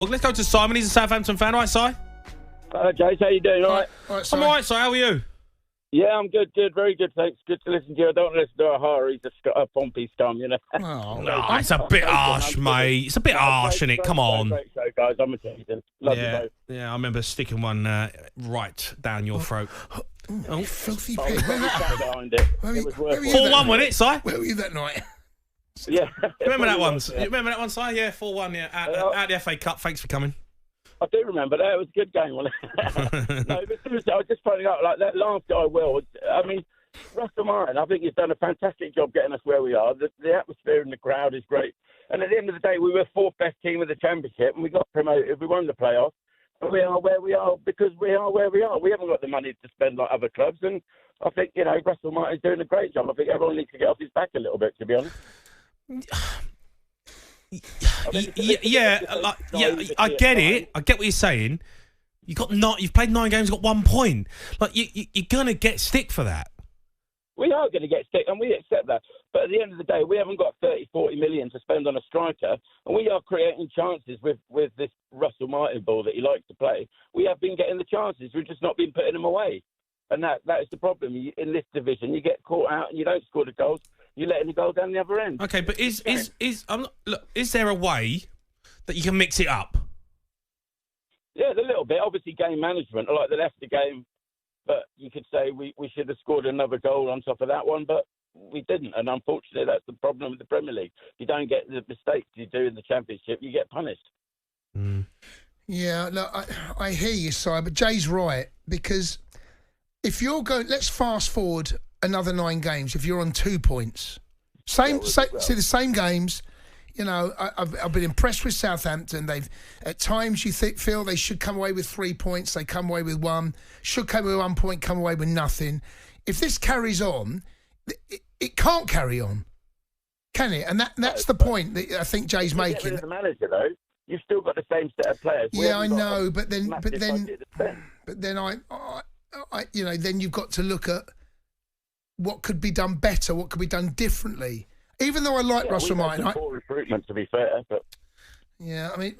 Well, let's go to Simon. He's a Southampton fan. All right, Si? Jace, how you doing? All right? I'm all right, Si. How are you? Yeah, I'm good, very good, thanks. Good to listen to you. I don't want to listen to a horror. He's a Pompey scum, you know. Oh, no, it's a bit harsh, mate. It's a bit harsh, isn't it? Come on. Great show, guys. I'm a teaser. Love you both. Yeah, I remember sticking one right down your throat. Oh, filthy pig. Behind it. It was worth 4-1, wasn't it, Si? Where were you that night? Yeah. Remember that one? You remember that one, Si? Yeah, 4-1, yeah. At the FA Cup. Thanks for coming. I do remember that. It was a good game, wasn't it? No, but seriously, I was just finding out, like, that last guy, Will, I mean, Russell Martin, I think he's done a fantastic job getting us where we are. The atmosphere in the crowd is great. And at the end of the day, we were fourth best team of the Championship, and we got promoted. We won the playoffs. And we are where we are because we are where we are. We haven't got the money to spend like other clubs. And I think, you know, Russell Martin's doing a great job. I think everyone needs to get off his back a little bit, to be honest. I get it. I get what you're saying. You've played 9 games, got 1 point. Like you're gonna get stick for that. We are going to get stick, and we accept that. But at the end of the day, we haven't got 30-40 million to spend on a striker, and we are creating chances with this Russell Martin ball that he likes to play. We have been getting the chances. We've just not been putting them away, and that is the problem. In this division, you get caught out and you don't score the goals. You're letting the goal down the other end. Okay, but is there a way that you can mix it up? Yeah, a little bit. Obviously, game management. I like the Leicester game, but you could say we should have scored another goal on top of that one, but we didn't. And unfortunately, that's the problem with the Premier League. You don't get the mistakes you do in the Championship, you get punished. Mm. Yeah, look, I hear you, Si, but Jay's right, because if you're going, let's fast forward another 9 games. If you're on 2 points, see the same games. You know, I've been impressed with Southampton. They've at times you feel they should come away with 3 points. They come away with 1. Should come away with 1 point. Come away with nothing. If this carries on, it can't carry on, can it? And that's the point that I think Jay's making. Get rid of the manager, though, you've still got the same set of players. Yeah, I know, but then I you know, then you've got to look at what could be done better, what could be done differently. Even though I like Russell Martin, poor recruitment, to be fair, but yeah, I mean,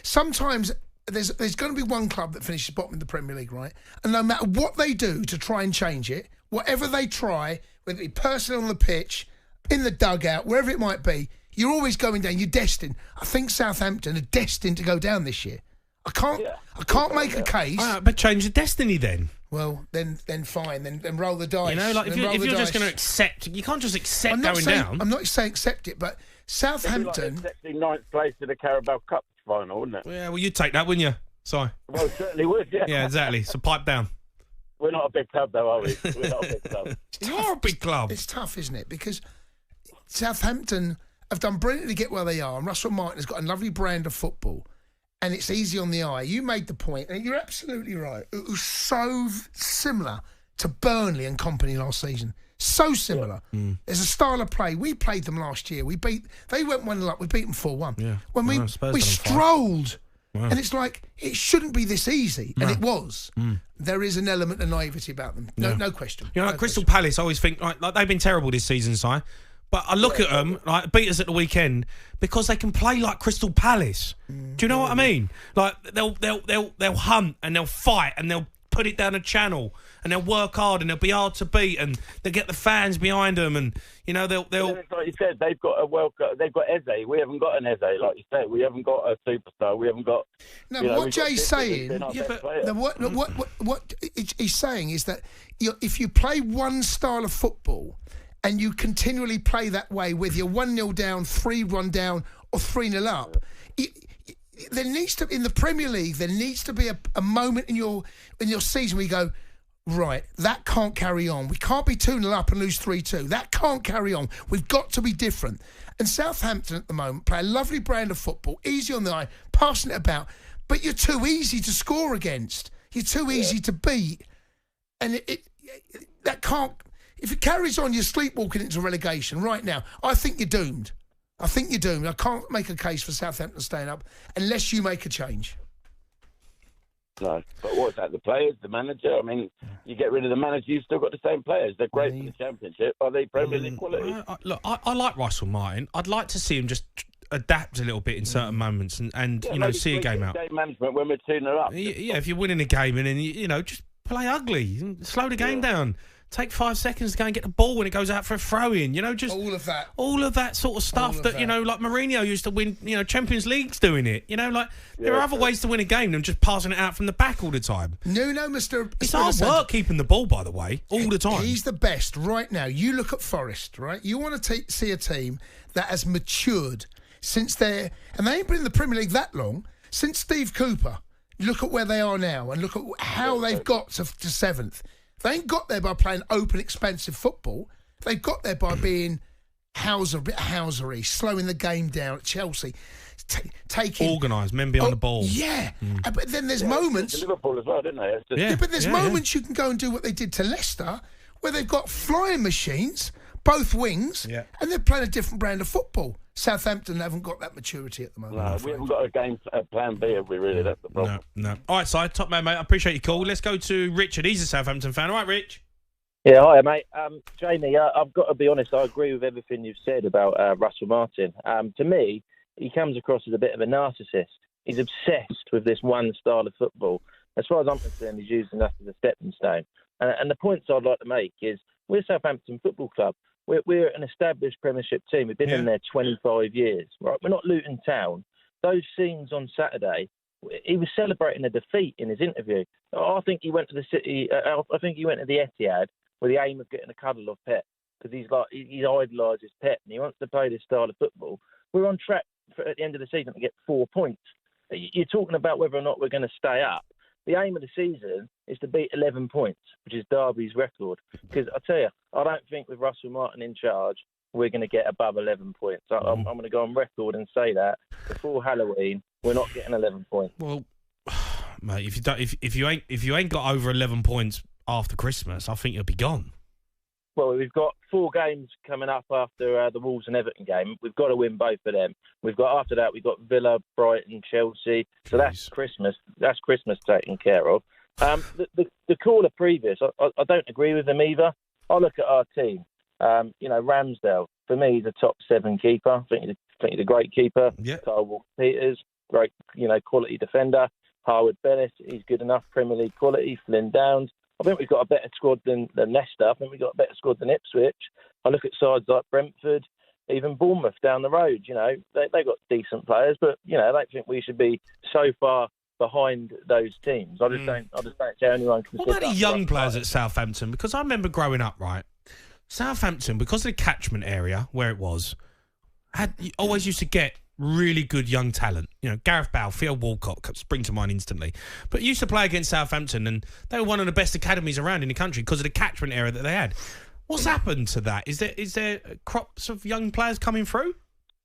sometimes there's going to be one club that finishes bottom in the Premier League, right? And no matter what they do to try and change it, whatever they try, whether it be personally on the pitch, in the dugout, wherever it might be, you're always going down. You're destined. I think Southampton are destined to go down this year. I can't make a case. But change the destiny then. Well, then fine. Then roll the dice. You know, like if you're just going to accept, you can't just accept going down. I'm not saying accept it, but Southampton. It's actually 9th place in the Carabao Cup final, wouldn't it? Yeah, well, you'd take that, wouldn't you? Sorry. Well, certainly would, yeah. Yeah, exactly. So pipe down. We're not a big club, though, are we? We're not a big club. You are a big club. It's tough, isn't it? Because Southampton have done brilliantly to get where they are, and Russell Martin has got a lovely brand of football. And it's easy on the eye. You made the point, and you're absolutely right. It was so similar to Burnley and company last season. So similar. Yeah. Mm. There's a style of play. We played them last year. They went 1-0 up. We beat them 4-1. Yeah. When we strolled. Wow. And it's like, it shouldn't be this easy. No. And it was. Mm. There is an element of naivety about them. No question. You know, no Crystal question. Palace, I always think, like they've been terrible this season, Si. But I look at them, like, beat us at the weekend because they can play like Crystal Palace. Do you know what I mean? Like, they'll hunt and they'll fight and they'll put it down a channel and they'll work hard and they'll be hard to beat and they'll get the fans behind them and, you know, they'll... Like you said, they've got Eze. We haven't got an Eze, like you said. We haven't got a superstar. We haven't got... No, what Jay's saying... What he's saying is that if you play one style of football... and you continually play that way, whether you're 1-0 down, 3-1 down, or 3-0 up, there needs to, in the Premier League, there needs to be a moment in your season where you go, right, that can't carry on. We can't be 2-0 up and lose 3-2. That can't carry on. We've got to be different. And Southampton at the moment play a lovely brand of football, easy on the eye, passing it about, but you're too easy to score against. You're too easy to beat. And that can't... If it carries on, you're sleepwalking into relegation right now. I think you're doomed. I can't make a case for Southampton staying up unless you make a change. No, but what's that? The players, the manager? I mean, you get rid of the manager, you've still got the same players. They're great for the Championship. Are they Premier League quality? Look, I like Russell Martin. I'd like to see him just adapt a little bit in certain moments and see a game out. Game management when we're 2-0 up. Yeah, if you're winning a game and then just play ugly, slow the game down. Take 5 seconds to go and get the ball when it goes out for a throw-in. Just all of that sort of stuff that like Mourinho used to win. Champions Leagues doing it. There are other ways to win a game than just passing it out from the back all the time. It's hard work keeping the ball, by the way, all the time. He's the best right now. You look at Forest, right? You want to see a team that has matured since and they ain't been in the Premier League that long, since Steve Cooper. Look at where they are now and look at how they've got to 7th. They ain't got there by playing open, expensive football. They got there by being housery, slowing the game down at Chelsea, taking... Organised, men behind the ball. Yeah. But then there's moments... Liverpool as well, didn't they? But there's moments you can go and do what they did to Leicester, where they've got flying machines, both wings, and they're playing a different brand of football. Southampton haven't got that maturity at the moment. No, we haven't got a plan B, have we, really? That's the problem. No. All right, Si, top man, mate. I appreciate your call. Let's go to Richard. He's a Southampton fan. All right, Rich? Yeah, hi, mate. Jamie, I've got to be honest, I agree with everything you've said about Russell Martin. To me, he comes across as a bit of a narcissist. He's obsessed with this one style of football. As far as I'm concerned, he's using us as a stepping stone. And the points I'd like to make is we're Southampton Football Club. We're an established Premiership team. We've been in there 25 years, right? We're not Luton Town. Those scenes on Saturday, he was celebrating a defeat in his interview. I think he went to the City. I think he went to the Etihad with the aim of getting a cuddle off Pep because he idolises Pep and he wants to play this style of football. We're on track at the end of the season to get 4 points. You're talking about whether or not we're going to stay up. The aim of the season is to beat 11 points, which is Derby's record. Because I tell you, I don't think with Russell Martin in charge, we're going to get above 11 points. I'm going to go on record and say that before Halloween, we're not getting 11 points. Well, mate, if you ain't got over 11 points after Christmas, I think you'll be gone. Well, we've got 4 games coming up after the Wolves and Everton game. We've got to win both of them. After that, we've got Villa, Brighton, Chelsea. So that's Christmas. That's Christmas taken care of. The caller previous, I don't agree with him either. I look at our team. Ramsdale, for me, he's a top 7 keeper. I think he's a great keeper. Yeah. Kyle Walker-Peters, great, quality defender. Harwood Bellis, he's good enough, Premier League quality. Flynn Downs. I think we've got a better squad than Leicester. I think we've got a better squad than Ipswich. I look at sides like Brentford, even Bournemouth down the road. They got decent players, but I don't think we should be so far behind those teams. I just don't see anyone can. What about the young players at Southampton? Because I remember growing up, right? Southampton, because of the catchment area where it was, always used to get really good young talent. Gareth Bale, Theo Walcott spring to mind instantly. But used to play against Southampton and they were one of the best academies around in the country because of the catchment area that they had. What's happened to that? Is there crops of young players coming through?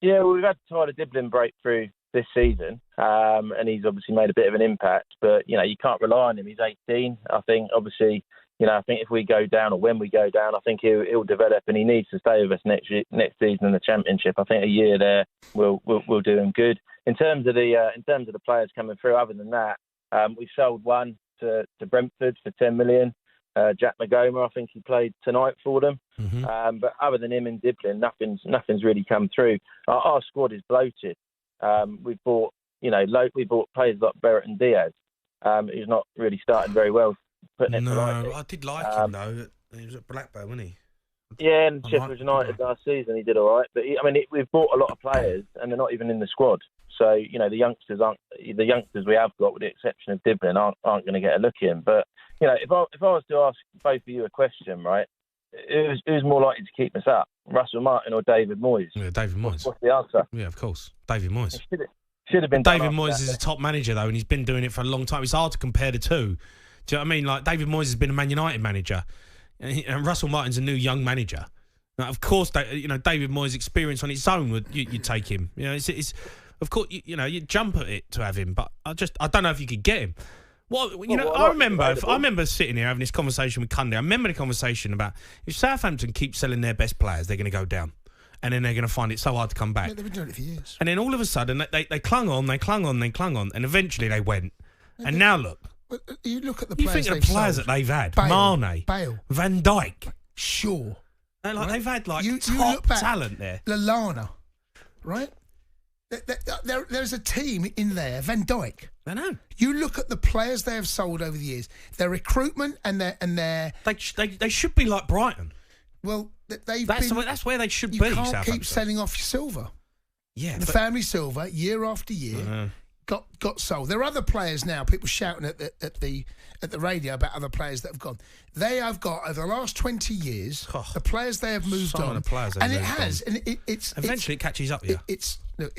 Yeah, well, we've had Tyler Diblin break through this season and he's obviously made a bit of an impact. But, you can't rely on him. He's 18. I think, obviously, I think if we go down or when we go down, I think he'll develop and he needs to stay with us next season in the Championship. I think a year there will do him good. In terms of the players coming through, other than that, we sold one to Brentford for 10 million. Jack Magoma, I think he played tonight for them. Mm-hmm. But other than him and Diblin, nothing's really come through. Our squad is bloated. We bought players like Barrett and Diaz, who's not really started very well. I did like him though. He was at Blackburn, wasn't he? Yeah, and Sheffield United last season he did all right. But we've bought a lot of players, and they're not even in the squad. So the youngsters we have got, with the exception of Diblin, aren't going to get a look in. But if I was to ask both of you a question, right, who's more likely to keep us up, Russell Martin or David Moyes? Yeah, David Moyes. What's the answer? Yeah, of course, David Moyes. Should have been. David Moyes is a top manager though, and he's been doing it for a long time. It's hard to compare the two. Do you know what I mean? Like, David Moyes has been a Man United manager, and Russell Martin's a new young manager. Now, of course, David Moyes' experience on its own you'd take him. It's of course you jump at it to have him, but I don't know if you could get him. I remember sitting here having this conversation with Cundy. I remember the conversation about if Southampton keep selling their best players, they're going to go down, and then they're going to find it so hard to come back. Yeah, they've been doing it for years. And then all of a sudden they clung on, and eventually they went. And now look. You look at the players. You think of the players that they've had: Mane, Bale, Van Dijk, Shaw. They've had top talent there. Lallana, right? There's a team in there, Van Dijk. I know. You look at the players they have sold over the years, their recruitment and their They should be like Brighton. Well, that's where they should be. You can't keep selling off your silver. Yeah, the family silver, year after year, got sold. There are other players now. People shouting at the radio about other players that have gone. They have got over the last 20 years. The players they have moved on, and it has, and it's eventually it catches up. Yeah, it's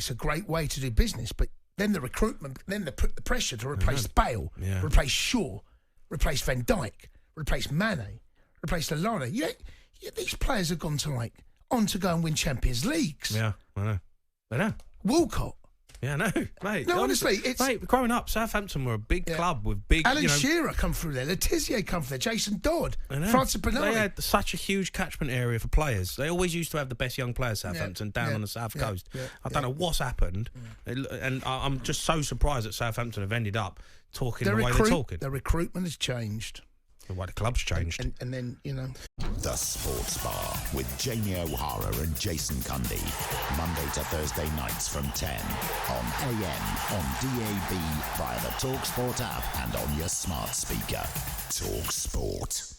a great way to do business, but then the recruitment, then the pressure to replace Bale, replace Shaw, replace Van Dijk, replace Mane, replace Lallana. These players have gone on to go and win Champions Leagues. Yeah, I know. Walcott. Yeah, I know, mate. No, honestly, mate, growing up, Southampton were a big club with big... Alan Shearer come through there. Letizia come through there. Jason Dodd. Francis Bernard. They had such a huge catchment area for players. They always used to have the best young players, Southampton, down on the south coast. I don't know what's happened. And I'm just so surprised that Southampton have ended up talking the way they're talking. The recruitment has changed. The way the club's changed. And then, The Sports Bar with Jamie O'Hara and Jason Cundy. Monday to Thursday nights from 10 on AM, on DAB, via the talkSPORT app and on your smart speaker. talkSPORT.